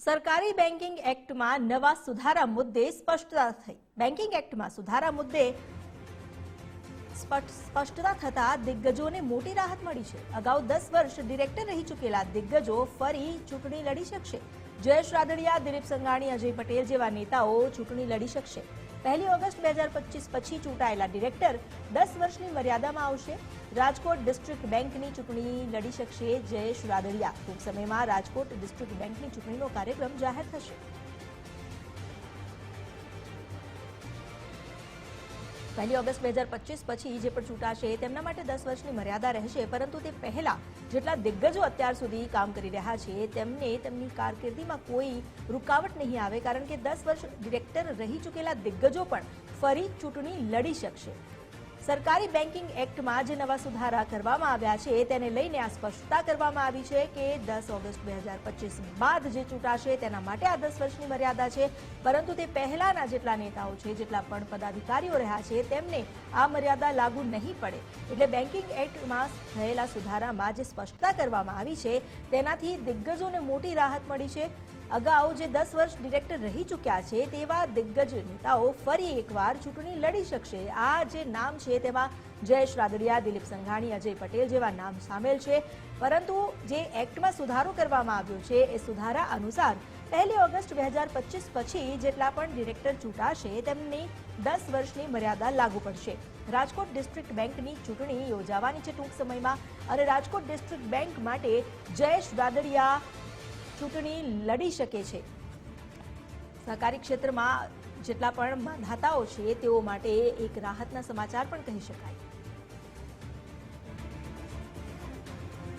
સરકારી બેન્કિંગ એક્ટમાં નવા સુધારા મુદ્દે સ્પષ્ટતા થઈ। બેન્કિંગ એક્ટમાં સુધારા મુદ્દે સ્પષ્ટતા થતા દિગ્ગજોને મોટી રાહત મળી છે। અગાઉ 10 વર્ષ ડિરેક્ટર રહી ચૂકેલા દિગ્ગજો ફરી ચૂંટણી લડી શકશે। જયેશ રાદડિયા, દિલીપ સંઘાણી, અજય પટેલ જેવા નેતાઓ ચૂંટણી લડી શકશે। 1 ઓગસ્ટ 2025 પછી ચૂંટાયેલા ડિરેક્ટર 10 વર્ષની મર્યાદામાં આવશે। રાજકોટ ડિસ્ટ્રિક્ટ બેંકની ચૂંટણી લડી શકશે જયેશ રાદડિયા। ટૂંક સમયમાં રાજકોટ ડિસ્ટ્રિક્ટ બેંકની ચૂંટણીનો કાર્યક્રમ જાહેર થશે। 1 ઓગસ્ટ 2025 પછી જે પણ ચૂંટાશે તેમના માટે 10 વર્ષની મર્યાદા રહેશે, પરંતુ તે પહેલા જેટલા દિગ્ગજો અત્યાર સુધી કામ કરી રહ્યા છે તેમને તેમની કારકિર્દીમાં કોઈ રૂકાવટ નહીં આવે, કારણ કે 10 વર્ષ ડિરેક્ટર રહી ચૂકેલા દિગ્ગજો પણ ફરી ચૂંટણી લડી શકશે। સરકારી બેન્કિંગ એક્ટમાં જે નવા સુધારા કરવામાં આવ્યા છે તેને લઈને આ સ્પષ્ટતા કરવામાં આવી છે કે 10 ઓગસ્ટ 2025 બાદ જે ચૂંટાશે તેના માટે આ 10 વર્ષની મર્યાદા છે, પરંતુ તે પહેલાના જેટલા નેતાઓ છે, જેટલા પણ પદાધિકારીઓ રહ્યા છે તેમને આ મર્યાદા લાગુ નહીં પડે। એટલે બેન્કિંગ એક્ટમાં થયેલા સુધારામાં જે સ્પષ્ટતા કરવામાં આવી છે તેનાથી દિગ્ગજોને મોટી રાહત મળી છે। અગાઉ જે 10 વર્ષ ડિરેક્ટર રહી ચૂક્યા છે તેવા દિગ્ગજ નેતાઓ ફરી એકવાર ચૂંટણી લડી શકશે। આ જે નામ છે તેમાં જયેશ રાદડિયા, દિલીપ સંઘાણી, અજય પટેલ જેવા નામ સામેલ છે, પરંતુ જે એક્ટમાં સુધારો કરવામાં આવ્યો છે એ સુધારા અનુસાર 1 ઓગસ્ટ 2025 પછી જેટલા પણ ડિરેક્ટર ચૂંટાશે તેમની 10 વર્ષની મર્યાદા લાગુ પડશે। રાજકોટ ડિસ્ટ્રિક્ટ બેંકની ચૂંટણી યોજાવાની છે ટૂંક સમયમાં, અને રાજકોટ ડિસ્ટ્રિક્ટ બેંક માટે જયેશ રાદડિયા ચૂંટણી લડી શકે છે। સહકારી ક્ષેત્રમાં જેટલા પણ માંધાતાઓ છે તેઓ માટે એક રાહતના સમાચાર પણ કહી શકાય।